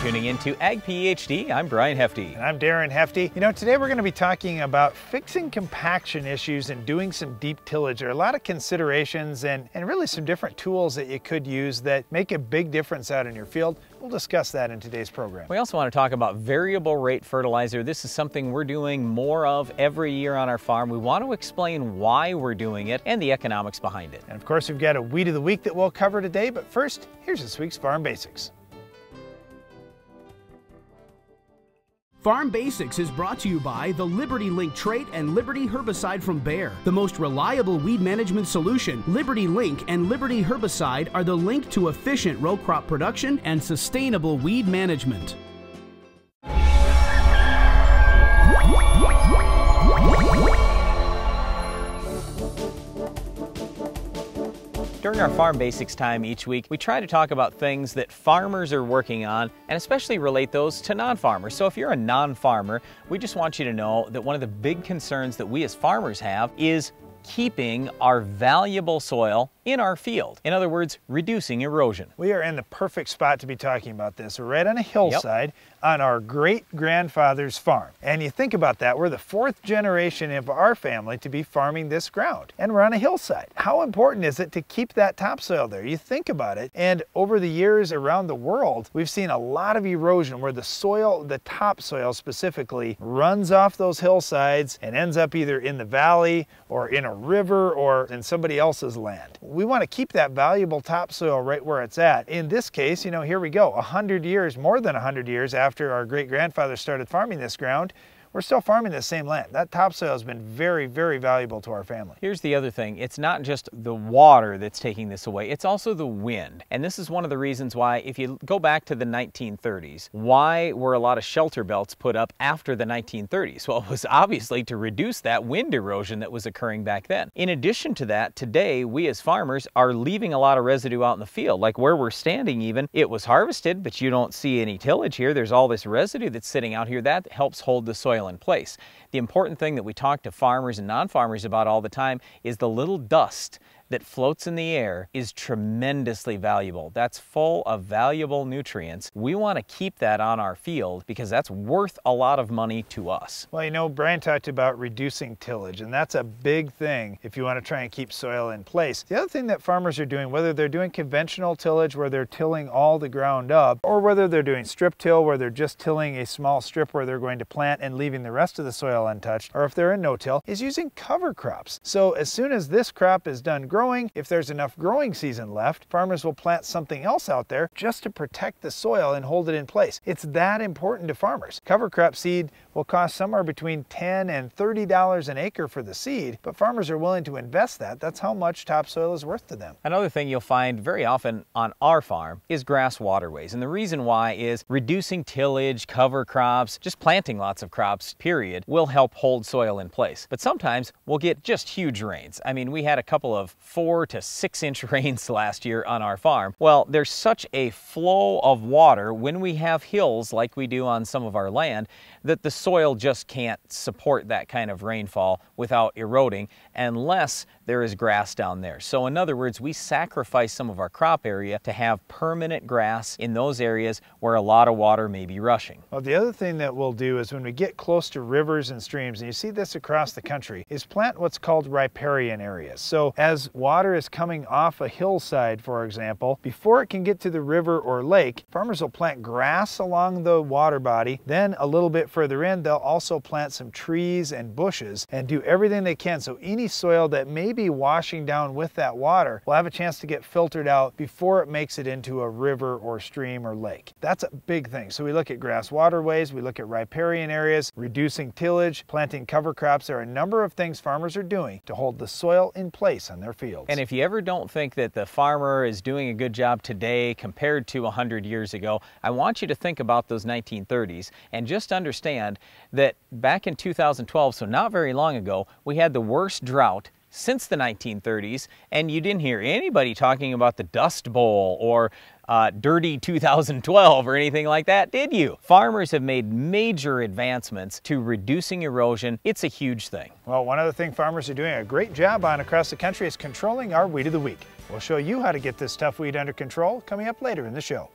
tuning in to Ag PhD. I'm Brian Hefty. And I'm Darren Hefty. You know, today we're going to be talking about fixing compaction issues and doing some deep tillage. There are a lot of considerations and really some different tools that you could use that make a big difference out in your field. We'll discuss that in today's program. We also want to talk about variable rate fertilizer. This is something we're doing more of every year on our farm. We want to explain why we're doing it and the economics behind it. And of course, we've got a Weed of the Week that we'll cover today, but first, here's this week's Farm Basics. Farm Basics is brought to you by the Liberty Link trait and Liberty herbicide from Bayer. The most reliable weed management solution, Liberty Link and Liberty herbicide are the link to efficient row crop production and sustainable weed management. During our Farm Basics time each week, we try to talk about things that farmers are working on and especially relate those to non-farmers. So if you're a non-farmer, we just want you to know that one of the big concerns that we as farmers have is keeping our valuable soil in our field. In other words, reducing erosion. We are in the perfect spot to be talking about this. We're right on a hillside on our great-grandfather's farm. And you think about that, we're the fourth generation of our family to be farming this ground. And we're on a hillside. How important is it to keep that topsoil there? You think about it, and over the years around the world, we've seen a lot of erosion where the soil, the topsoil specifically, runs off those hillsides and ends up either in the valley or in a river or in somebody else's land. We want to keep that valuable topsoil right where it's at. In this case, you know, here we go, 100 years, more than 100 years after our great-grandfather started farming this ground, we're still farming the same land. That topsoil has been very, very valuable to our family. Here's the other thing. It's not just the water that's taking this away, it's also the wind. And this is one of the reasons why, if you go back to the 1930s, why were a lot of shelter belts put up after the 1930s? Well, it was obviously to reduce that wind erosion that was occurring back then. In addition to that, today, we as farmers are leaving a lot of residue out in the field. Like where we're standing even, it was harvested, but you don't see any tillage here. There's all this residue that's sitting out here. That helps hold the soil in place. The important thing that we talk to farmers and non-farmers about all the time is the little dust that floats in the air is tremendously valuable. That's full of valuable nutrients. We want to keep that on our field because that's worth a lot of money to us. Well, you know, Brian talked about reducing tillage, and that's a big thing if you want to try and keep soil in place. The other thing that farmers are doing, whether they're doing conventional tillage where they're tilling all the ground up, or whether they're doing strip till where they're just tilling a small strip where they're going to plant and leaving the rest of the soil untouched, or if they're in no-till, is using cover crops. So as soon as this crop is done growing, if there's enough growing season left, farmers will plant something else out there just to protect the soil and hold it in place. It's that important to farmers. Cover crop seed will cost somewhere between $10 and $30 an acre for the seed, but farmers are willing to invest that. That's how much topsoil is worth to them. Another thing you'll find very often on our farm is grass waterways. And the reason why is reducing tillage, cover crops, just planting lots of crops, period, will help hold soil in place. But sometimes we'll get just huge rains. I mean, we had a couple of 4 to 6 inch rains last year on our farm. Well, there's such a flow of water when we have hills like we do on some of our land that the soil just can't support that kind of rainfall without eroding unless there is grass down there. So in other words, we sacrifice some of our crop area to have permanent grass in those areas where a lot of water may be rushing. Well, the other thing that we'll do is when we get close to rivers and streams, and you see this across the country, is plant what's called riparian areas. So as water is coming off a hillside, for example, before it can get to the river or lake, farmers will plant grass along the water body. Then a little bit further in, they'll also plant some trees and bushes and do everything they can so any soil that may be washing down with that water will have a chance to get filtered out before it makes it into a river or stream or lake. That's a big thing. So we look at grass waterways, we look at riparian areas, reducing tillage, planting cover crops. There are a number of things farmers are doing to hold the soil in place on their fields. And if you ever don't think that the farmer is doing a good job today compared to 100 years ago, I want you to think about those 1930s and just understand that back in 2012, so not very long ago, we had the worst drought since the 1930s, and you didn't hear anybody talking about the Dust Bowl or dirty 2012 or anything like that, did you? Farmers have made major advancements to reducing erosion. It's a huge thing. Well, one other thing farmers are doing a great job on across the country is controlling our weed of the week. We'll show you how to get this tough weed under control coming up later in the show.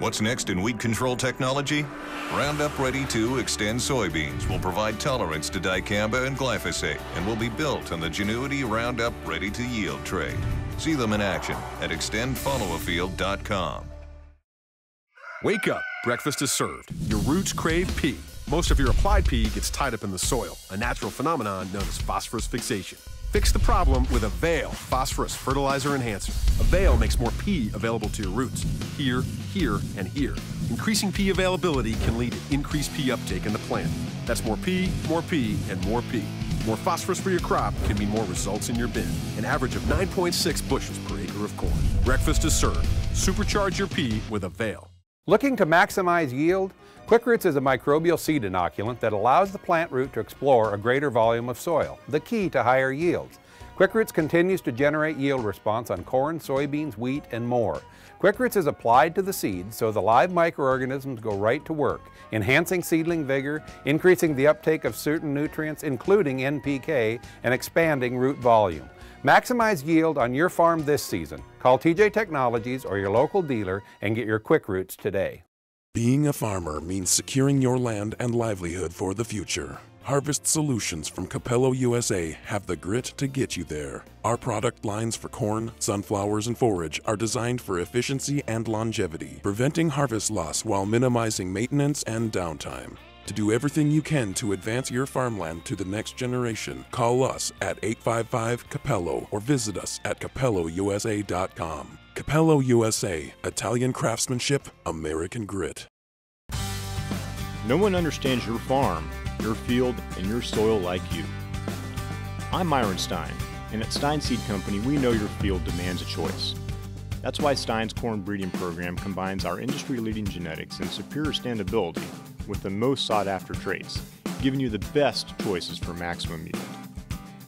What's next in weed control technology? Roundup Ready 2 Extend soybeans will provide tolerance to dicamba and glyphosate and will be built on the Genuity Roundup Ready to Yield trait. See them in action at extendfollowafield.com. Wake up, breakfast is served. Your roots crave P. Most of your applied P gets tied up in the soil, a natural phenomenon known as phosphorus fixation. Fix the problem with Avail Phosphorus Fertilizer Enhancer. Avail makes more P available to your roots, here, here, and here. Increasing P availability can lead to increased P uptake in the plant. That's more P, and more P. More phosphorus for your crop can mean more results in your bin. An average of 9.6 bushels per acre of corn. Breakfast is served. Supercharge your P with Avail. Looking to maximize yield? Quick Roots is a microbial seed inoculant that allows the plant root to explore a greater volume of soil, the key to higher yields. Quick Roots continues to generate yield response on corn, soybeans, wheat, and more. Quick Roots is applied to the seeds so the live microorganisms go right to work, enhancing seedling vigor, increasing the uptake of certain nutrients, including NPK, and expanding root volume. Maximize yield on your farm this season. Call TJ Technologies or your local dealer and get your Quick Roots today. Being a farmer means securing your land and livelihood for the future. Harvest Solutions from Capello USA have the grit to get you there. Our product lines for corn, sunflowers, and forage are designed for efficiency and longevity, preventing harvest loss while minimizing maintenance and downtime. To do everything you can to advance your farmland to the next generation, call us at 855-CAPELLO or visit us at capellousa.com. Capello USA, Italian craftsmanship, American grit. No one understands your farm, your field, and your soil like you. I'm Myron Stein, and at Stein Seed Company, we know your field demands a choice. That's why Stein's corn breeding program combines our industry-leading genetics and superior standability with the most sought-after traits, giving you the best choices for maximum yield.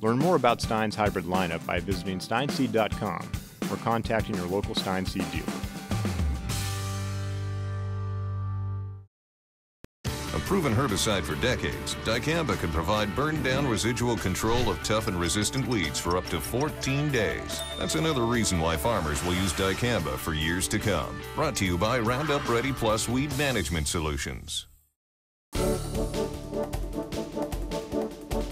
Learn more about Stein's hybrid lineup by visiting steinseed.com or contacting your local Stein Seed dealer. A proven herbicide for decades, dicamba can provide burn-down residual control of tough and resistant weeds for up to 14 days. That's another reason why farmers will use dicamba for years to come. Brought to you by Roundup Ready Plus Weed Management Solutions.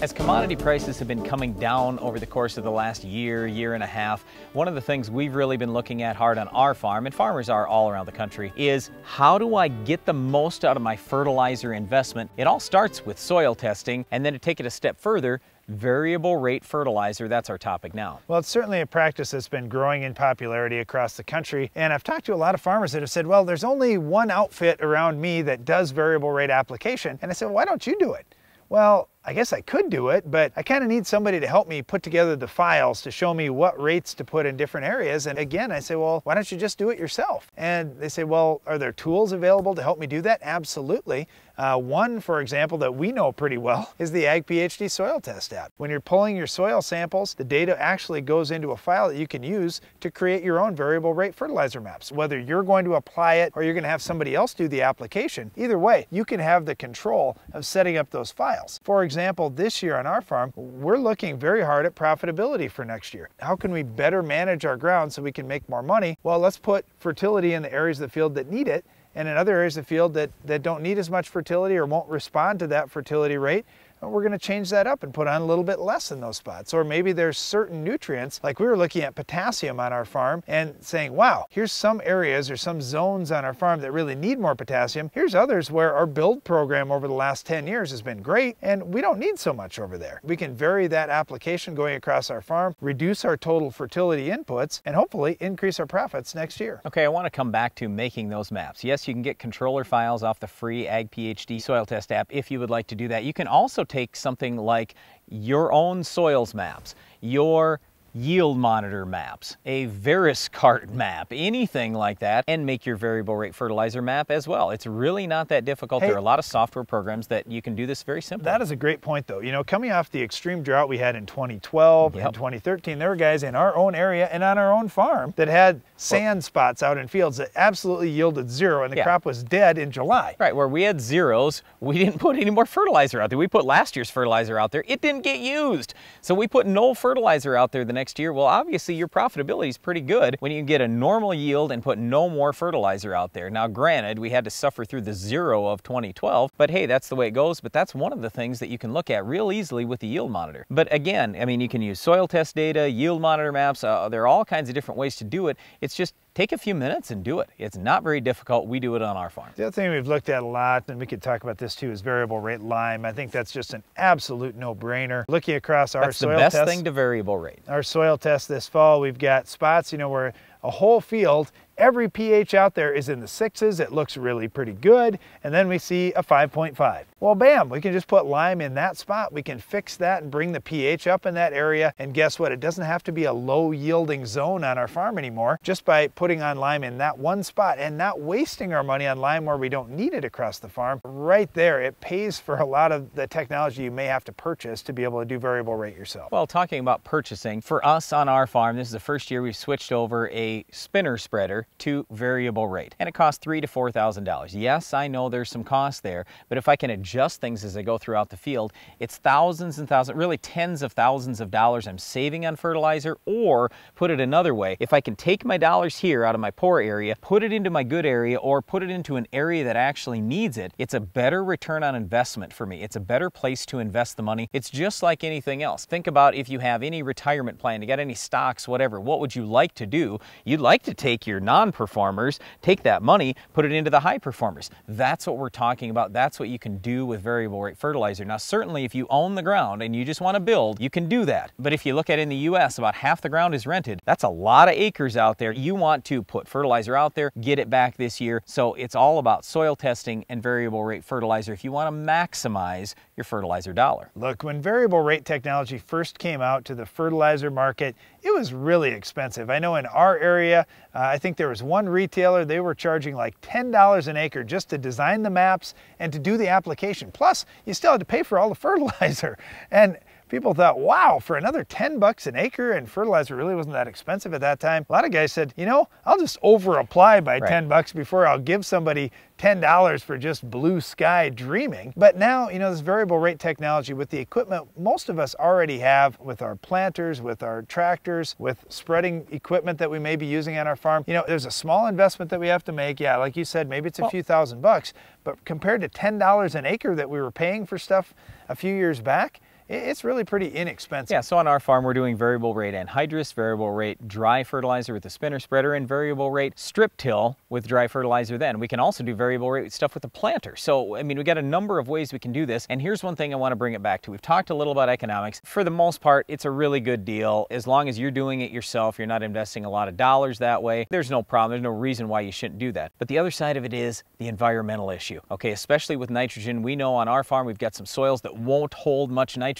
As commodity prices have been coming down over the course of the last year, year and a half, one of the things we've really been looking at hard on our farm, and farmers are all around the country, is how do I get the most out of my fertilizer investment? It all starts with soil testing, and then to take it a step further, variable rate fertilizer. That's our topic now. Well, it's certainly a practice that's been growing in popularity across the country. And I've talked to a lot of farmers that have said, well, there's only one outfit around me that does variable rate application. And I said, well, why don't you do it? Well, I guess I could do it, but I kind of need somebody to help me put together the files to show me what rates to put in different areas. And again, I say, well, why don't you just do it yourself? And they say, well, are there tools available to help me do that? Absolutely. One, for example, that we know pretty well is the Ag PhD soil test app. When you're pulling your soil samples, the data actually goes into a file that you can use to create your own variable rate fertilizer maps. Whether you're going to apply it or you're going to have somebody else do the application, either way, you can have the control of setting up those files. For example, this year on our farm, we're looking very hard at profitability for next year. How can we better manage our ground so we can make more money? Well, let's put fertility in the areas of the field that need it, and in other areas of the field that don't need as much fertility or won't respond to that fertility rate, we're going to change that up and put on a little bit less in those spots. Or maybe there's certain nutrients, like we were looking at potassium on our farm and saying, wow, here's some areas or some zones on our farm that really need more potassium. Here's others where our build program over the last 10 years has been great and we don't need so much over there. We can vary that application going across our farm, reduce our total fertility inputs, and hopefully increase our profits next year. Okay, I want to come back to making those maps. Yes, you can get controller files off the free Ag PhD soil test app if you would like to do that. You can also take something like your own soils maps, your yield monitor maps, a Veriscart map, anything like that, and make your variable rate fertilizer map as well. It's really not that difficult. There are a lot of software programs that you can do this very simply. That is a great point though. You know, coming off the extreme drought we had in 2012 and 2013, there were guys in our own area and on our own farm that had sand spots out in fields that absolutely yielded zero and the crop was dead in July. Right, where we had zeros, we didn't put any more fertilizer out there. We put last year's fertilizer out there. It didn't get used. So we put no fertilizer out there the next next year, well, obviously your profitability is pretty good when you get a normal yield and put no more fertilizer out there. Now, granted, we had to suffer through the zero of 2012, but hey, that's the way it goes. But that's one of the things that you can look at real easily with the yield monitor. But again, I mean, you can use soil test data, yield monitor maps. There are all kinds of different ways to do it. It's just take a few minutes and do it. It's not very difficult. We do it on our farm. The other thing we've looked at a lot, and we could talk about this too, is variable rate lime. I think that's just an absolute no-brainer. Looking across our soil test, test, the best thing to variable rate. Our soil test this fall, we've got spots, you know, where a whole field, every pH out there is in the 6s. It looks really pretty good. And then we see a 5.5. Well, bam, we can just put lime in that spot. We can fix that and bring the pH up in that area. And guess what? It doesn't have to be a low yielding zone on our farm anymore, just by putting on lime in that one spot and not wasting our money on lime where we don't need it across the farm. Right there, it pays for a lot of the technology you may have to purchase to be able to do variable rate yourself. Well, talking about purchasing, for us on our farm, this is the first year we've switched over a spinner spreader to variable rate, and it costs $3,000 to $4,000. Yes, I know there's some cost there, but if I can adjust things as I go throughout the field, it's thousands and thousands, really tens of thousands of dollars I'm saving on fertilizer. Or put it another way, if I can take my dollars here out of my poor area, put it into my good area, or put it into an area that actually needs it, it's a better return on investment for me. It's a better place to invest the money. It's just like anything else. Think about if you have any retirement plan, you got any stocks, whatever, what would you like to do? You'd like to take your non-performers, take that money, put it into the high performers. That's what we're talking about. That's what you can do with variable rate fertilizer. Now, certainly if you own the ground and you just want to build, you can do that. But if you look at in the US, about half the ground is rented. That's a lot of acres out there. You want to put fertilizer out there, get it back this year. So it's all about soil testing and variable rate fertilizer if you want to maximize your fertilizer dollar. Look, when variable rate technology first came out to the fertilizer market, it was really expensive. I know in our area, I think there was one retailer, they were charging like $10 an acre just to design the maps and to do the application. Plus, you still had to pay for all the fertilizer. And people thought, wow, for another 10 bucks an acre, and fertilizer really wasn't that expensive at that time. A lot of guys said, you know, I'll just over apply by 10 bucks before I'll give somebody $10 for just blue sky dreaming. But now, you know, this variable rate technology with the equipment most of us already have, with our planters, with our tractors, with spreading equipment that we may be using on our farm, you know, there's a small investment that we have to make. Yeah, like you said, maybe it's a few $1,000s, but compared to $10 an acre that we were paying for stuff a few years back, it's really pretty inexpensive. Yeah, so on our farm we're doing variable rate anhydrous, variable rate dry fertilizer with the spinner spreader, and variable rate strip till with dry fertilizer then. We can also do variable rate stuff with the planter. So, I mean, we got a number of ways we can do this. And here's one thing I want to bring it back to. We've talked a little about economics. For the most part, it's a really good deal. As long as you're doing it yourself, you're not investing a lot of dollars that way, there's no problem. There's no reason why you shouldn't do that. But the other side of it is the environmental issue. Okay, especially with nitrogen. We know on our farm we've got some soils that won't hold much nitrogen.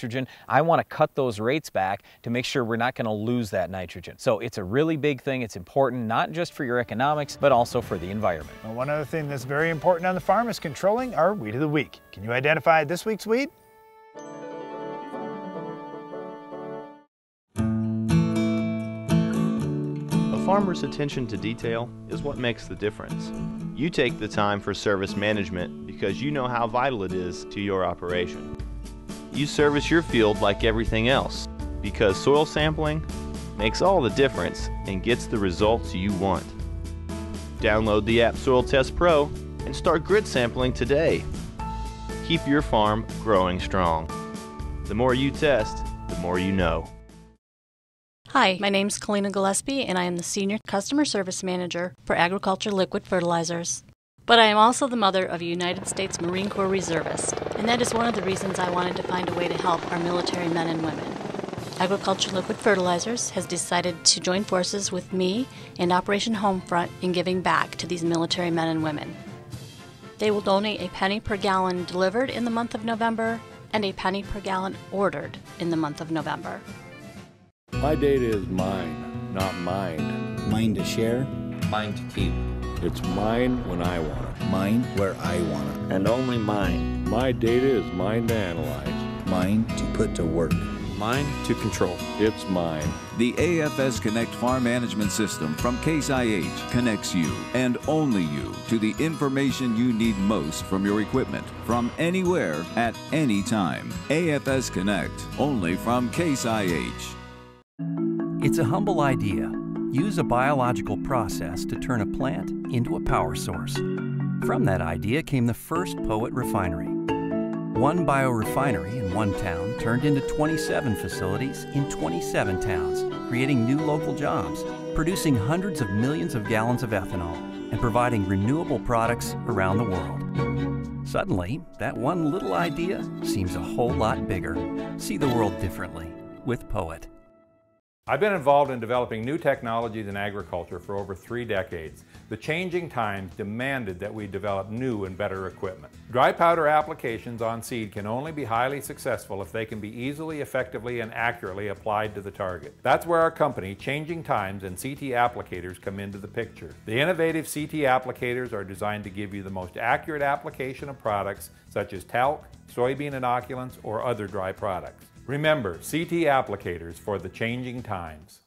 I want to cut those rates back to make sure we're not going to lose that nitrogen. So it's a really big thing. It's important not just for your economics, but also for the environment. Well, one other thing that's very important on the farm is controlling our weed of the week. Can you identify this week's weed? A farmer's attention to detail is what makes the difference. You take the time for service management because you know how vital it is to your operation. You service your field like everything else because soil sampling makes all the difference and gets the results you want. Download the app Soil Test Pro and start grid sampling today. Keep your farm growing strong. The more you test, the more you know. Hi, my name's Kalina Gillespie and I am the Senior Customer Service Manager for Agriculture Liquid Fertilizers. But I am also the mother of a United States Marine Corps reservist, and that is one of the reasons I wanted to find a way to help our military men and women. Agriculture Liquid Fertilizers has decided to join forces with me and Operation Homefront in giving back to these military men and women. They will donate a penny per gallon delivered in the month of November and a penny per gallon ordered in the month of November. My data is mine, not mined. Mine to share, mine to keep. It's mine when I want it. Mine where I want it. And only mine. My data is mine to analyze. Mine to put to work. Mine to control. It's mine. The AFS Connect Farm Management System from Case IH connects you, and only you, to the information you need most from your equipment, from anywhere, at any time. AFS Connect, only from Case IH. It's a humble idea. Use a biological process to turn a plant into a power source. From that idea came the first POET refinery. One biorefinery in one town turned into 27 facilities in 27 towns, creating new local jobs, producing hundreds of millions of gallons of ethanol, and providing renewable products around the world. Suddenly, that one little idea seems a whole lot bigger. See the world differently with POET. I've been involved in developing new technologies in agriculture for over 3 decades. The changing times demanded that we develop new and better equipment. Dry powder applications on seed can only be highly successful if they can be easily, effectively, and accurately applied to the target. That's where our company, Changing Times and CT Applicators, come into the picture. The innovative CT applicators are designed to give you the most accurate application of products such as talc, soybean inoculants, or other dry products. Remember, CT Applicators for the changing times.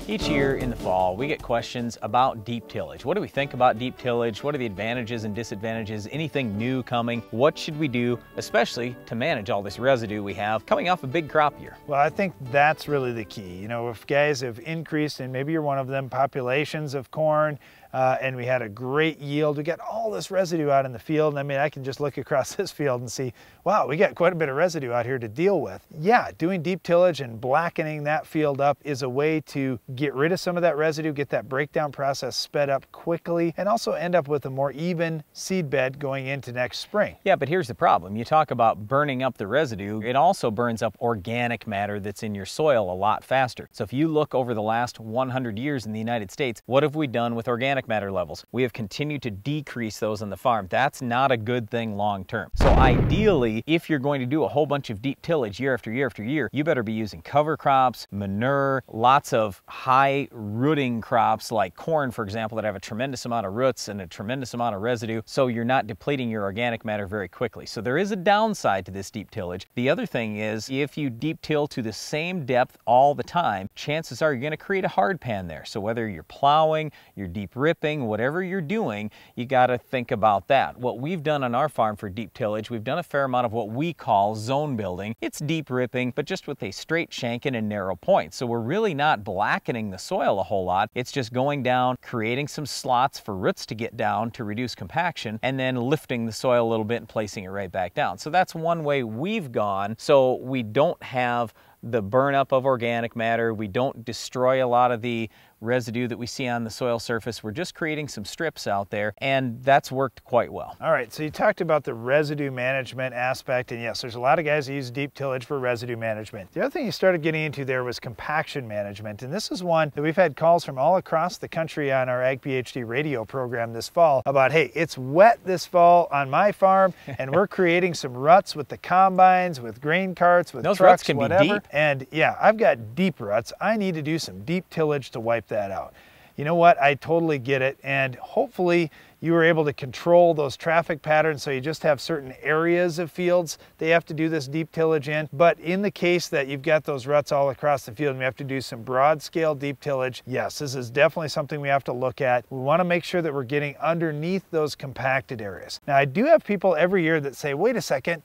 Each year in the fall, we get questions about deep tillage. What do we think about deep tillage? What are the advantages and disadvantages? Anything new coming? What should we do, especially to manage all this residue we have coming off a big crop year? Well, I think that's really the key. You know, if guys have increased, and maybe you're one of them, populations of corn, and we had a great yield. We got all this residue out in the field. And I mean, I can just look across this field and see, wow, we got quite a bit of residue out here to deal with. Yeah, doing deep tillage and blackening that field up is a way to get rid of some of that residue, get that breakdown process sped up quickly, and also end up with a more even seed bed going into next spring. Yeah, but here's the problem. You talk about burning up the residue. It also burns up organic matter that's in your soil a lot faster. So if you look over the last 100 years in the United States, what have we done with organic matter levels? We have continued to decrease those on the farm. That's not a good thing long term. So ideally, if you're going to do a whole bunch of deep tillage year after year after year, you better be using cover crops, manure, lots of high rooting crops like corn, for example, that have a tremendous amount of roots and a tremendous amount of residue, so you're not depleting your organic matter very quickly. So there is a downside to this deep tillage. The other thing is, if you deep till to the same depth all the time, chances are you're going to create a hard pan there. So whether you're plowing, you're deep ripping, whatever you're doing, you got to think about that. What we've done on our farm for deep tillage, we've done a fair amount of what we call zone building. It's deep ripping, but just with a straight shank and a narrow point. So we're really not blackening the soil a whole lot. It's just going down, creating some slots for roots to get down to reduce compaction, and then lifting the soil a little bit and placing it right back down. So that's one way we've gone, so we don't have the burnup of organic matter. We don't destroy a lot of the residue that we see on the soil surface. We're just creating some strips out there, and that's worked quite well. All right, so you talked about the residue management aspect, and yes, there's a lot of guys that use deep tillage for residue management. The other thing you started getting into there was compaction management, and this is one that we've had calls from all across the country on our Ag PhD radio program this fall about, hey, it's wet this fall on my farm, and we're creating some ruts with the combines, with grain carts, with those trucks, ruts can whatever. be deep. And yeah, I've got deep ruts. I need to do some deep tillage to wipe that out. You know what? I totally get it, and hopefully you were able to control those traffic patterns so you just have certain areas of fields they have to do this deep tillage in. But in the case that you've got those ruts all across the field and we have to do some broad scale deep tillage, yes, this is definitely something we have to look at. We want to make sure that we're getting underneath those compacted areas. Now, I do have people every year that say, wait a second,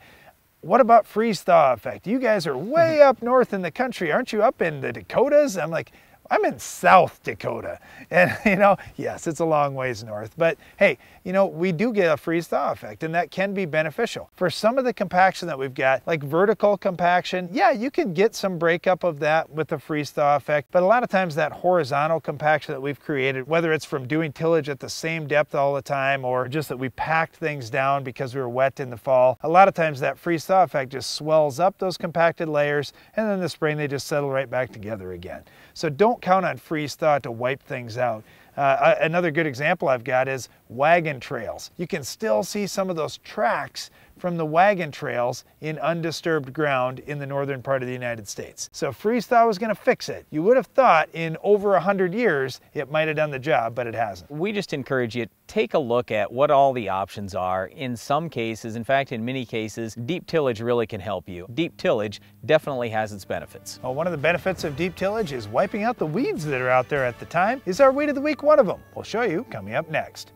what about freeze-thaw effect? You guys are way up north in the country. Aren't you up in the Dakotas? I'm like, I'm in South Dakota. And you know, yes, it's a long ways north, but hey, you know, we do get a freeze-thaw effect, and that can be beneficial. For some of the compaction that we've got, like vertical compaction, yeah, you can get some breakup of that with the freeze-thaw effect, but a lot of times that horizontal compaction that we've created, whether it's from doing tillage at the same depth all the time, or just that we packed things down because we were wet in the fall, a lot of times that freeze-thaw effect just swells up those compacted layers, and then in the spring they just settle right back together again. So don't count on freeze-thaw to wipe things out. Another good example I've got is wagon trails. You can still see some of those tracks from the wagon trails in undisturbed ground in the northern part of the United States. So freeze-thaw was going to fix it. You would have thought in over 100 years it might have done the job, but it hasn't. We just encourage you to take a look at what all the options are. In some cases, in fact in many cases, deep tillage really can help you. Deep tillage definitely has its benefits. Well, one of the benefits of deep tillage is wiping out the weeds that are out there at the time. Is our weed of the week one of them? We'll show you coming up next.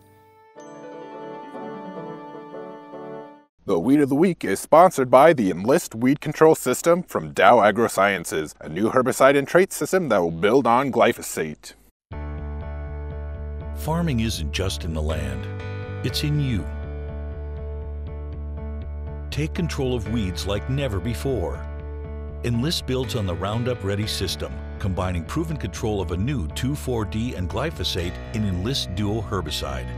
The Weed of the Week is sponsored by the Enlist Weed Control System from Dow AgroSciences, a new herbicide and trait system that will build on glyphosate. Farming isn't just in the land, it's in you. Take control of weeds like never before. Enlist builds on the Roundup Ready system, combining proven control of a new 2,4-D and glyphosate in Enlist Duo herbicide.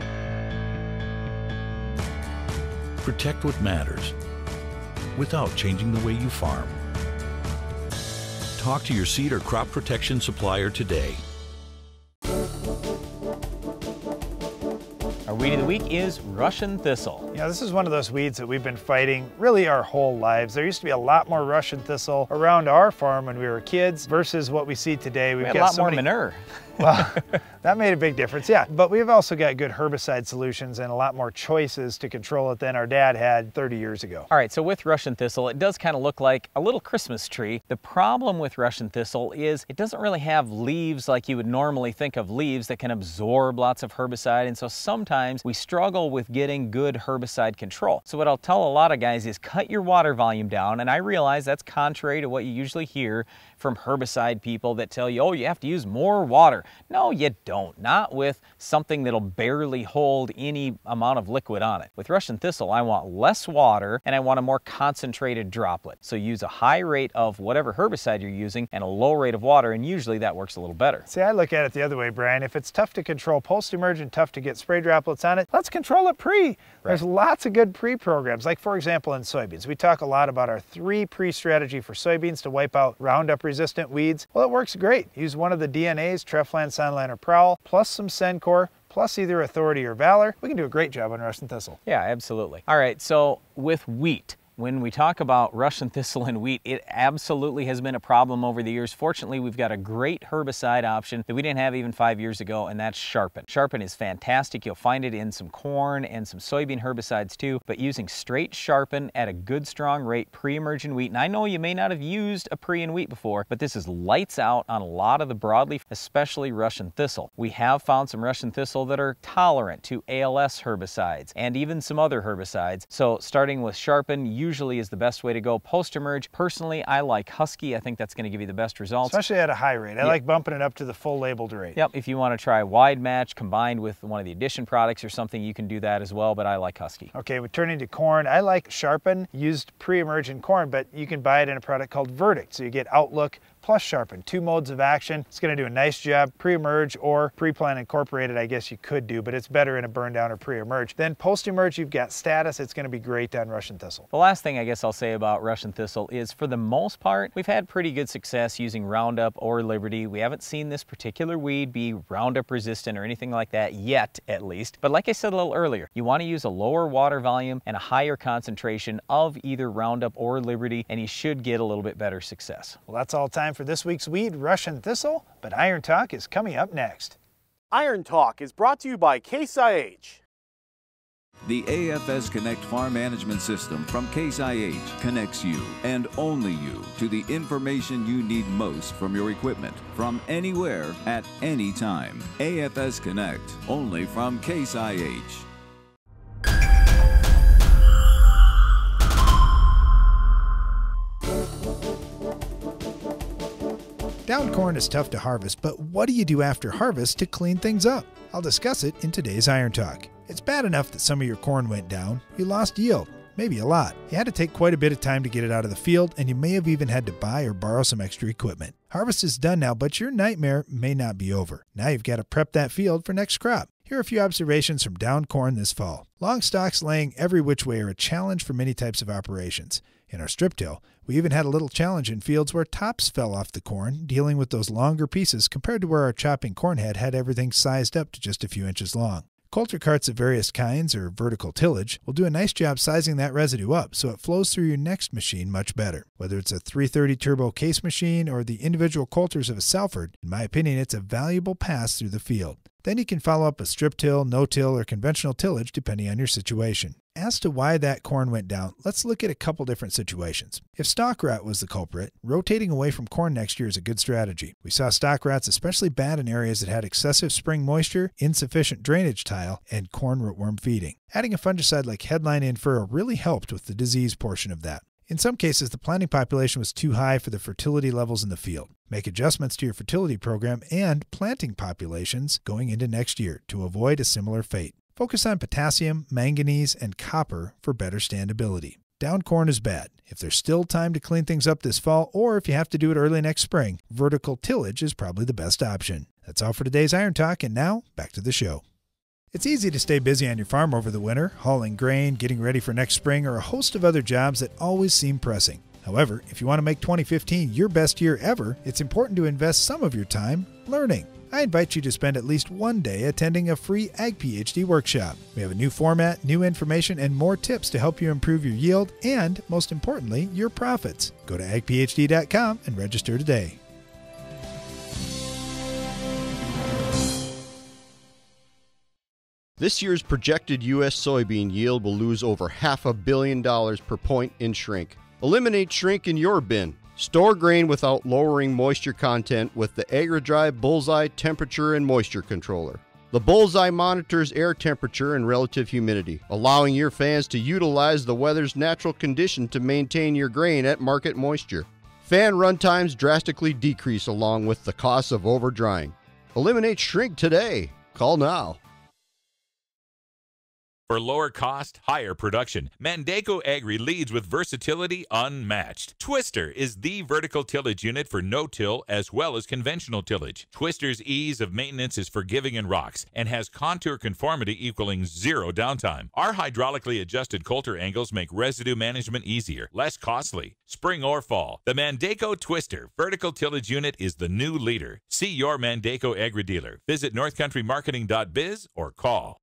Protect what matters without changing the way you farm. Talk to your seed or crop protection supplier today. Our weed of the week is Russian thistle. Yeah, this is one of those weeds that we've been fighting really our whole lives. There used to be a lot more Russian thistle around our farm when we were kids versus what we see today. We had a lot more manure. Well, that made a big difference, yeah. But we've also got good herbicide solutions and a lot more choices to control it than our dad had 30 years ago. All right, so with Russian thistle, it does kind of look like a little Christmas tree. The problem with Russian thistle is it doesn't really have leaves like you would normally think of leaves that can absorb lots of herbicide, and so sometimes we struggle with getting good herbicide control. So what I'll tell a lot of guys is cut your water volume down, and I realize that's contrary to what you usually hear from herbicide people that tell you, oh, you have to use more water. No, you don't. Not with something that'll barely hold any amount of liquid on it. With Russian thistle, I want less water and I want a more concentrated droplet. So use a high rate of whatever herbicide you're using and a low rate of water, and usually that works a little better. See, I look at it the other way, Brian. If it's tough to control post-emerge and tough to get spray droplets on it, let's control it pre. Right. There's lots of good pre-programs. Like, for example, in soybeans, we talk a lot about our 3 pre-strategy for soybeans to wipe out Roundup-resistant weeds. Well, it works great. Use one of the DNAs, Treflan, Sonline, or Prowl, plus some Sencor, plus either Authority or Valor. We can do a great job on Russian thistle. Yeah, absolutely. All right, so with wheat, when we talk about Russian thistle and wheat, it absolutely has been a problem over the years. Fortunately, we've got a great herbicide option that we didn't have even 5 years ago, and that's Sharpen. Sharpen is fantastic. You'll find it in some corn and some soybean herbicides too, but using straight Sharpen at a good strong rate pre-emergent wheat, and I know you may not have used a pre in wheat before, but this is lights out on a lot of the broadleaf, especially Russian thistle. We have found some Russian thistle that are tolerant to ALS herbicides and even some other herbicides. So starting with Sharpen usually is the best way to go. Post-emerge, personally, I like Husky. I think that's going to give you the best results. Especially at a high rate. I like bumping it up to the full labeled rate. Yep, if you want to try wide match combined with one of the addition products or something, you can do that as well, but I like Husky. Okay, we're turning to corn. I like Sharpen used pre-emerge in corn, but you can buy it in a product called Verdict. So you get Outlook plus Sharpen, 2 modes of action. It's going to do a nice job pre-emerge or pre-plant incorporated, I guess you could do, but it's better in a burn down or pre-emerge. Then post-emerge, you've got Status. It's going to be great on Russian thistle. The last thing I guess I'll say about Russian thistle is, for the most part, we've had pretty good success using Roundup or Liberty. We haven't seen this particular weed be Roundup resistant or anything like that yet, at least. But like I said a little earlier, you want to use a lower water volume and a higher concentration of either Roundup or Liberty, and you should get a little bit better success. Well, that's all time for this week's weed, Russian thistle, but Iron Talk is coming up next. Iron Talk is brought to you by Case IH. The AFS Connect Farm Management System from Case IH connects you, and only you, to the information you need most from your equipment, from anywhere, at any time. AFS Connect, only from Case IH. Down corn is tough to harvest, but what do you do after harvest to clean things up? I'll discuss it in today's Iron Talk. It's bad enough that some of your corn went down. You lost yield, maybe a lot. You had to take quite a bit of time to get it out of the field, and you may have even had to buy or borrow some extra equipment. Harvest is done now, but your nightmare may not be over. Now you've got to prep that field for next crop. Here are a few observations from down corn this fall. Long stalks laying every which way are a challenge for many types of operations. In our strip till, we even had a little challenge in fields where tops fell off the corn, dealing with those longer pieces compared to where our chopping corn head had everything sized up to just a few inches long. Coulter carts of various kinds, or vertical tillage, will do a nice job sizing that residue up so it flows through your next machine much better. Whether it's a 330 turbo case machine or the individual coulters of a Salford, in my opinion, it's a valuable pass through the field. Then you can follow up a strip till, no-till, or conventional tillage depending on your situation. as to why that corn went down, let's look at a couple different situations. If stalk rot was the culprit, rotating away from corn next year is a good strategy. We saw stalk rots especially bad in areas that had excessive spring moisture, insufficient drainage tile, and corn rootworm feeding. Adding a fungicide like Headline Infera really helped with the disease portion of that. In some cases, the planting population was too high for the fertility levels in the field. Make adjustments to your fertility program and planting populations going into next year to avoid a similar fate. Focus on potassium, manganese, and copper for better standability. Down corn is bad. If there's still time to clean things up this fall, or if you have to do it early next spring, vertical tillage is probably the best option. That's all for today's Iron Talk, and now back to the show. It's easy to stay busy on your farm over the winter, hauling grain, getting ready for next spring, or a host of other jobs that always seem pressing. However, if you want to make 2015 your best year ever, it's important to invest some of your time learning. I invite you to spend at least one day attending a free Ag PhD workshop. We have a new format, new information, and more tips to help you improve your yield and, most importantly, your profits. Go to agphd.com and register today. This year's projected U.S. soybean yield will lose over $500 million per point in shrink. Eliminate shrink in your bin. Store grain without lowering moisture content with the AgriDrive Bullseye Temperature and Moisture Controller. The Bullseye monitors air temperature and relative humidity, allowing your fans to utilize the weather's natural condition to maintain your grain at market moisture. Fan run times drastically decrease along with the cost of over-drying. Eliminate shrink today. Call now. For lower cost, higher production, Mandaco Agri leads with versatility unmatched. Twister is the vertical tillage unit for no-till as well as conventional tillage. Twister's ease of maintenance is forgiving in rocks and has contour conformity equaling zero downtime. Our hydraulically adjusted coulter angles make residue management easier, less costly. Spring or fall, the Mandaco Twister vertical tillage unit is the new leader. See your Mandaco Agri dealer. Visit northcountrymarketing.biz or call.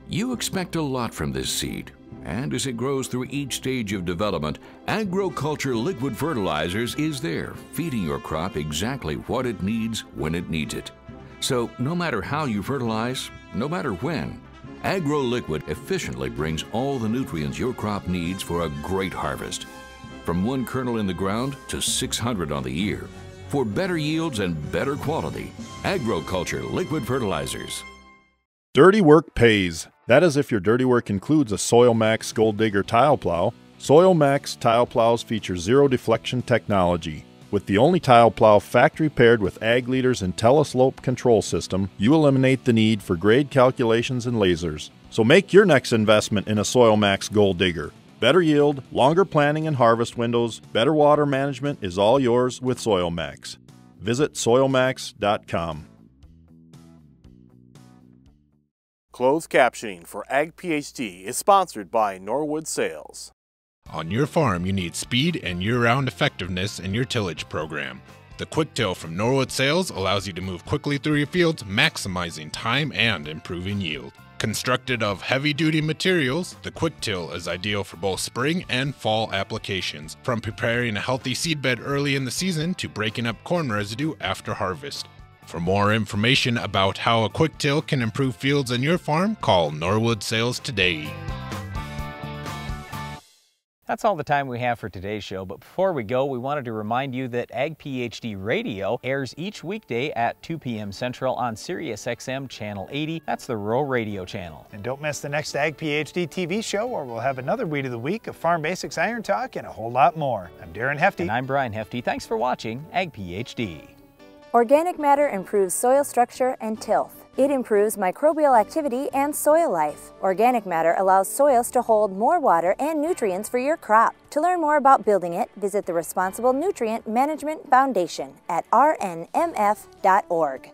You expect a lot from this seed, and as it grows through each stage of development, Agriculture Liquid Fertilizers is there, feeding your crop exactly what it needs when it needs it. So no matter how you fertilize, no matter when, AgroLiquid efficiently brings all the nutrients your crop needs for a great harvest. From 1 kernel in the ground to 600 on the ear. For better yields and better quality, Agriculture Liquid Fertilizers. Dirty work pays. That is if your dirty work includes a SoilMax Gold Digger tile plow. SoilMax tile plows feature zero deflection technology. With the only tile plow factory paired with AgLeader's IntelliSlope control system, you eliminate the need for grade calculations and lasers. So make your next investment in a SoilMax Gold Digger. Better yield, longer planting and harvest windows, better water management is all yours with SoilMax. Visit soilmax.com. Closed captioning for Ag PhD is sponsored by Norwood Sales. On your farm, you need speed and year-round effectiveness in your tillage program. The Quick Till from Norwood Sales allows you to move quickly through your fields, maximizing time and improving yield. Constructed of heavy-duty materials, the Quick Till is ideal for both spring and fall applications, from preparing a healthy seedbed early in the season to breaking up corn residue after harvest. For more information about how a Quick Till can improve fields on your farm, call Norwood Sales today. That's all the time we have for today's show, but before we go, we wanted to remind you that Ag PhD Radio airs each weekday at 2 p.m. Central on Sirius XM Channel 80. That's the rural radio channel. And don't miss the next Ag PhD TV show, where we'll have another Weed of the Week, a Farm Basics Iron Talk, and a whole lot more. I'm Darren Hefty. And I'm Brian Hefty. Thanks for watching Ag PhD. Organic matter improves soil structure and tilth. It improves microbial activity and soil life. Organic matter allows soils to hold more water and nutrients for your crop. To learn more about building it, visit the Responsible Nutrient Management Foundation at rnmf.org.